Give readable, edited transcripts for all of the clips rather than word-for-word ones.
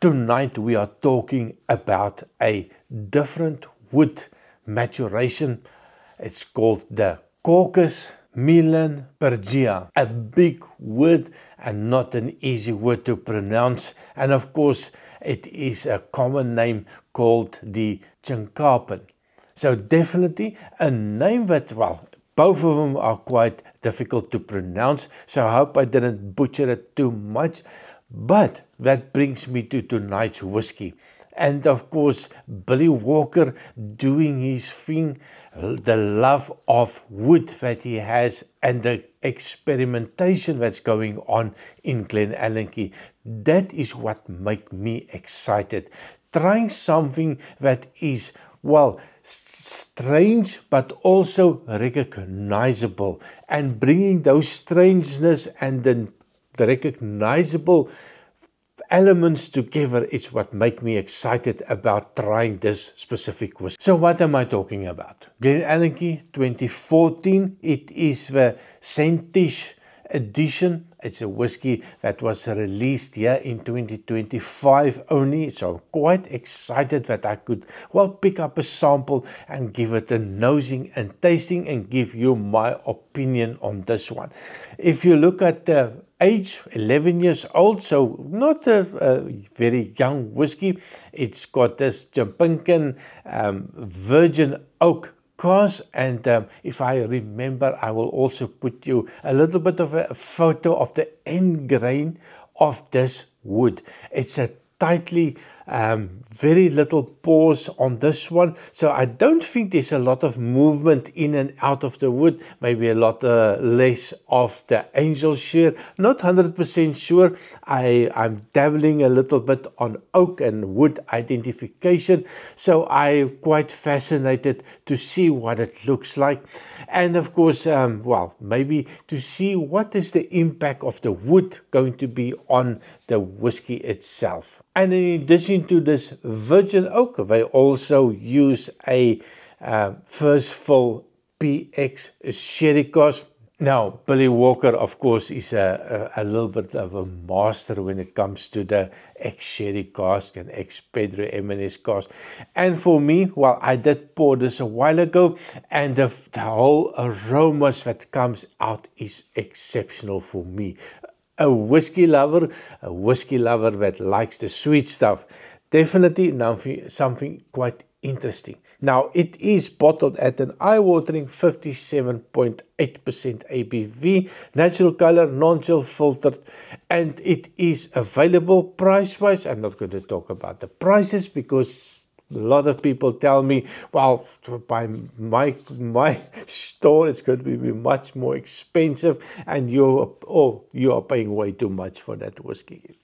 Tonight we are talking about a different wood maturation. It's called the Caucus Melanbergia, a big word and not an easy word to pronounce. And of course, it is a common name called the Chinkapen. So definitely a name that, well, both of them are quite difficult to pronounce. So I hope I didn't butcher it too much. But that brings me to tonight's whiskey. And of course, Billy Walker doing his thing, the love of wood that he has and the experimentation that's going on in Glenallachie. That is what makes me excited. Trying something that is, well, strange but also recognizable, and bringing those strangeness and the recognizable elements together is what make me excited about trying this specific whiskey. So what am I talking about? Glenallachie 2014. It is the Saint-Tiche edition. It's a whiskey that was released here in 2025 only. So I'm quite excited that I could, well, pick up a sample and give it a nosing and tasting and give you my opinion on this one. If you look at the age, 11 years old, so not a very young whiskey. It's got this Jampinkin virgin oak cask, and if I remember, I will also put you a little bit of a photo of the end grain of this wood. It's a tightly, very little pores on this one, so I don't think there's a lot of movement in and out of the wood, maybe a lot less of the angel share, not 100% sure. I'm dabbling a little bit on oak and wood identification, so I'm quite fascinated to see what it looks like, and of course, well, maybe to see what is the impact of the wood going to be on the whiskey itself. And in addition to this virgin oak, they also use a first fill PX sherry cask. Now, Billy Walker, of course, is a little bit of a master when it comes to the ex-sherry cask and ex-Pedro Ximénez cask. And for me, well, I did pour this a while ago, and the whole aromas that comes out is exceptional for me. A whiskey lover that likes the sweet stuff. Definitely something quite interesting. Now, it is bottled at an eye-watering 57.8% ABV, natural color, non-chill filtered, and it is available price-wise. I'm not going to talk about the prices because a lot of people tell me, well, by my store, it's going to be much more expensive, and you are paying way too much for that whiskey.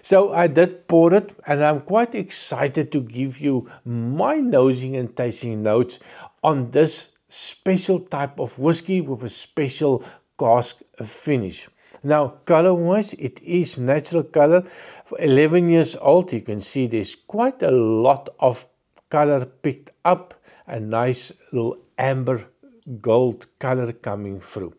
So I did pour it, and I'm quite excited to give you my nosing and tasting notes on this special type of whiskey with a special cask finish. Now, color-wise, it is natural color. For 11 years old, you can see there's quite a lot of color picked up, a nice little amber gold color coming through.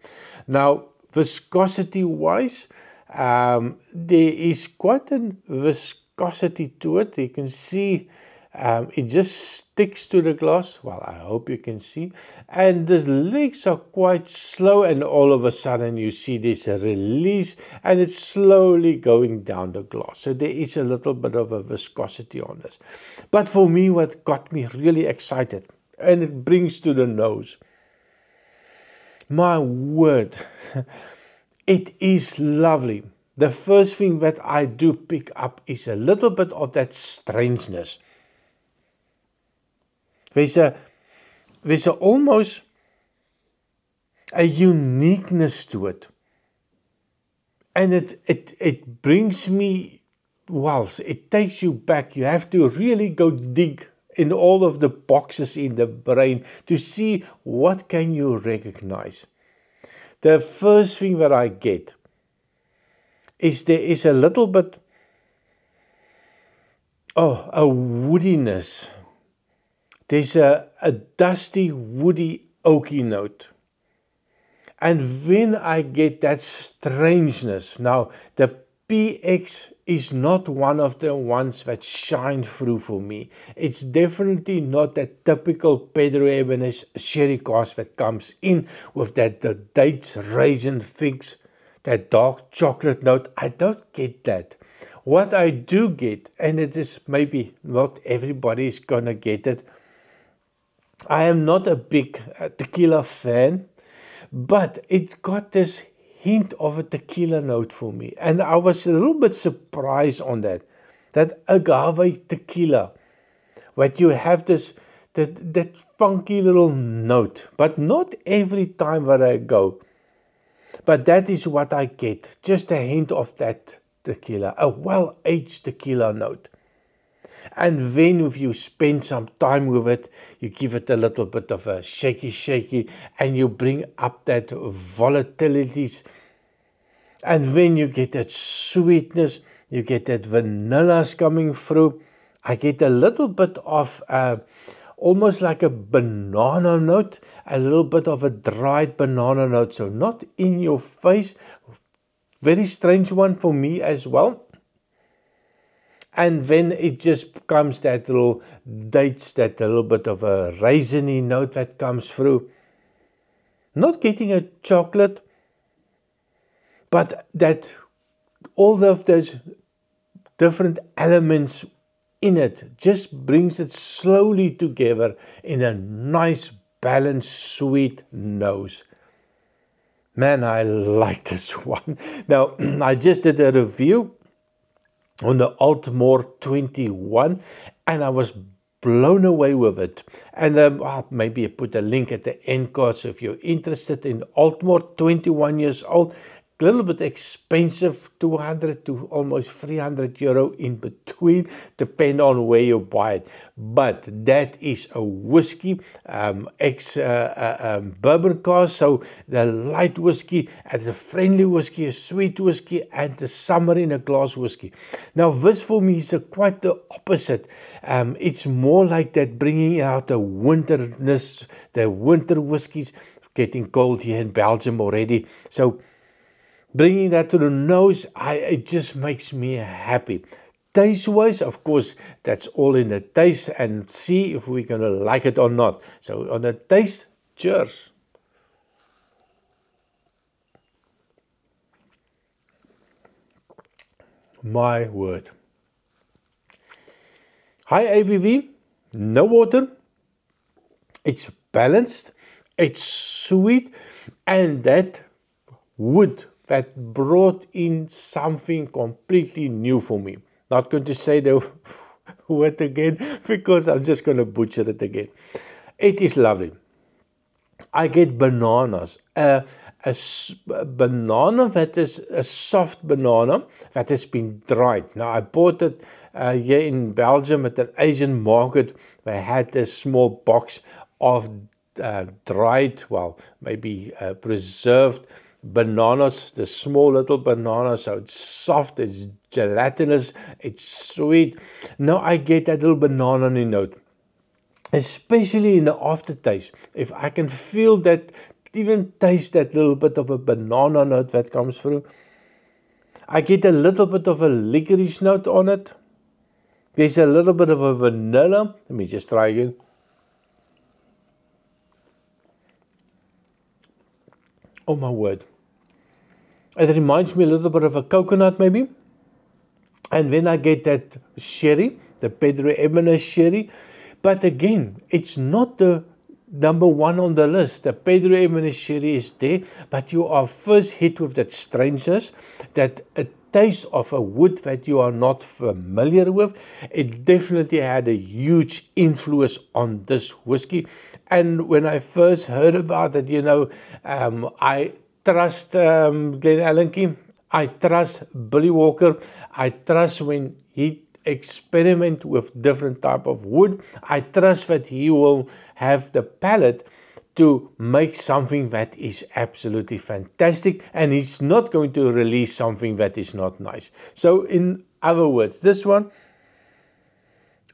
Now, viscosity wise, there is quite a viscosity to it. You can see it just sticks to the glass. Well, I hope you can see. And the legs are quite slow, and all of a sudden you see there's a release and it's slowly going down the glass. So there is a little bit of a viscosity on this. But for me, what got me really excited, and it brings to the nose, my word, it is lovely. The first thing that I do pick up is a little bit of that strangeness. There's almost a uniqueness to it, and it brings me, well, it takes you back. You have to really go dig in all of the boxes in the brain to see what can you recognize. The first thing that I get is there is a little bit, a woodiness. There's a dusty, woody, oaky note. And when I get that strangeness, now the PX is not one of the ones that shine through for me. It's definitely not that typical Pedro Ximénez sherry cask that comes in with the dates, raisin, figs, that dark chocolate note. I don't get that. What I do get, and it is maybe not everybody is gonna get it, I am not a big tequila fan, but it got this hint of a tequila note for me. And I was a little bit surprised on that agave tequila, but you have that funky little note, but not every time that I go. But that is what I get, just a hint of that tequila, a well-aged tequila note. And then if you spend some time with it, you give it a little bit of a shaky, and you bring up that volatilities. And then you get that sweetness, you get that vanillas coming through. I get a little bit of almost like a banana note, a little bit of a dried banana note. So not in your face, very strange one for me as well. And then it just becomes that little dates, that a little bit of a raisiny note that comes through. Not getting a chocolate, but that all of those different elements in it just brings it slowly together in a nice, balanced, sweet nose. Man, I like this one. Now, I just did a review on the Altmore 21, and I was blown away with it. And maybe I put a link at the end card, so if you're interested in Altmore, 21 years old, a little bit expensive, 200 to almost 300 euro in between, depending on where you buy it. But that is a whiskey, bourbon cask, so the light whiskey, and the friendly whiskey, a sweet whiskey, and the summer in a glass whiskey. Now this for me is quite the opposite. It's more like that, bringing out the winterness, the winter whiskies, getting cold here in Belgium already. So bringing that to the nose, it just makes me happy. Taste-wise, of course, that's all in the taste, and see if we're going to like it or not. So on the taste, cheers. My word. High ABV, no water. It's balanced, it's sweet, and that wood that brought in something completely new for me. Not going to say the word again, because I'm just going to butcher it again. It is lovely. I get bananas. A banana that is a soft banana that has been dried. Now, I bought it here in Belgium at an Asian market. They had this small box of dried, well, maybe preserved bananas, the small little bananas. So it's soft, it's gelatinous, it's sweet. Now I get that little banana note, especially in the aftertaste. If I can feel that, even taste that little bit of a banana note that comes through. I get a little bit of a licorice note on it. There's a little bit of a vanilla. Let me just try again. Oh my word. It reminds me a little bit of a coconut maybe. And then I get that sherry, the Pedro Ximénez sherry. But again, it's not the number one on the list. The Pedro Ximénez sherry is there, but you are first hit with that strangeness, that a taste of a wood that you are not familiar with. It definitely had a huge influence on this whiskey. And when I first heard about it, I trust Glen Allentine. I trust Billy Walker. I trust when he experiment with different type of wood. I trust that he will have the palate to make something that is absolutely fantastic, and he's not going to release something that is not nice. So in other words, this one,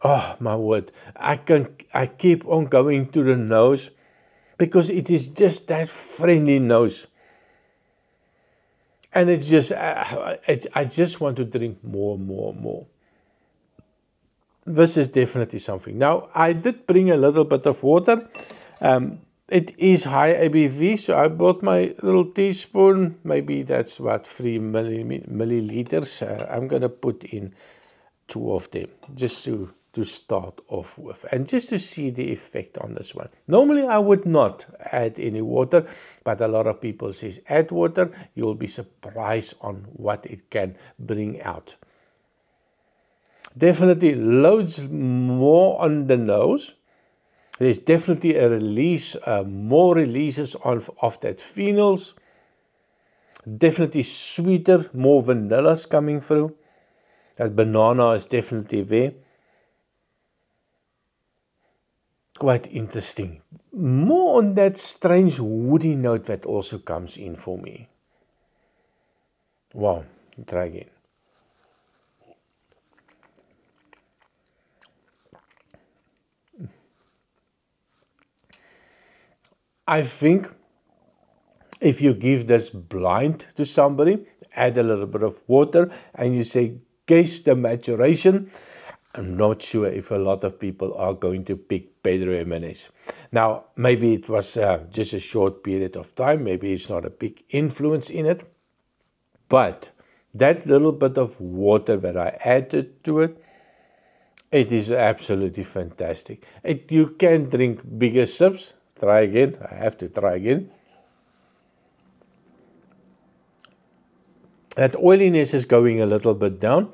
oh my word, I keep on going to the nose, because it is just that friendly nose. And it's just, I just want to drink more and more and more. This is definitely something. Now, I did bring a little bit of water. It is high ABV, so I bought my little teaspoon. Maybe that's about 3 milliliters. I'm going to put in 2 of them, just to start off with, and just to see the effect on this one. Normally, I would not add any water, but a lot of people say add water. You'll be surprised on what it can bring out. Definitely loads more on the nose. There's definitely a release, more releases of that phenols. Definitely sweeter, more vanilla's coming through. That banana is definitely there. Quite interesting. More on that strange woody note that also comes in for me. Wow, try again. I think if you give this blind to somebody, add a little bit of water, and you say, guess the maturation, I'm not sure if a lot of people are going to pick Pedro Ximénez. Now, maybe it was just a short period of time. Maybe it's not a big influence in it. But that little bit of water that I added to it, it is absolutely fantastic. You can drink bigger sips. Try again. I have to try again. That oiliness is going a little bit down.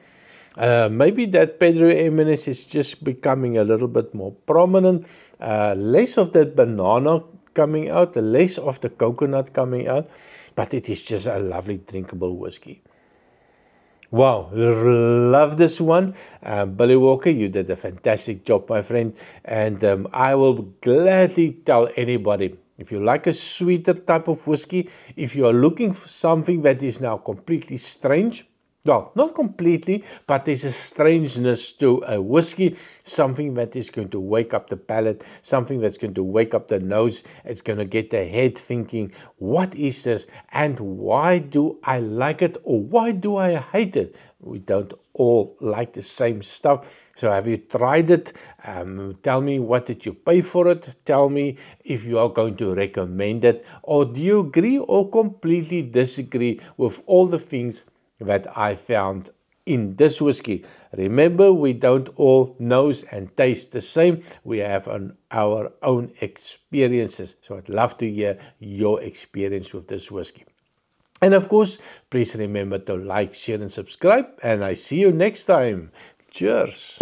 Maybe that Pedro Ximénez is just becoming a little bit more prominent. Less of that banana coming out, less of the coconut coming out. But it is just a lovely drinkable whiskey. Wow, love this one. Billy Walker, you did a fantastic job, my friend. And I will gladly tell anybody, if you like a sweeter type of whiskey, if you are looking for something that is now completely strange, well, not completely, but there's a strangeness to a whiskey, something that is going to wake up the palate, something that's going to wake up the nose, it's going to get the head thinking, what is this, and why do I like it, or why do I hate it? We don't all like the same stuff. So have you tried it? Tell me, what did you pay for it? Tell me if you are going to recommend it, or do you agree or completely disagree with all the things that I found in this whiskey. Remember, we don't all nose and taste the same. We have our own experiences. So I'd love to hear your experience with this whiskey. And of course, please remember to like, share, and subscribe. And I see you next time. Cheers.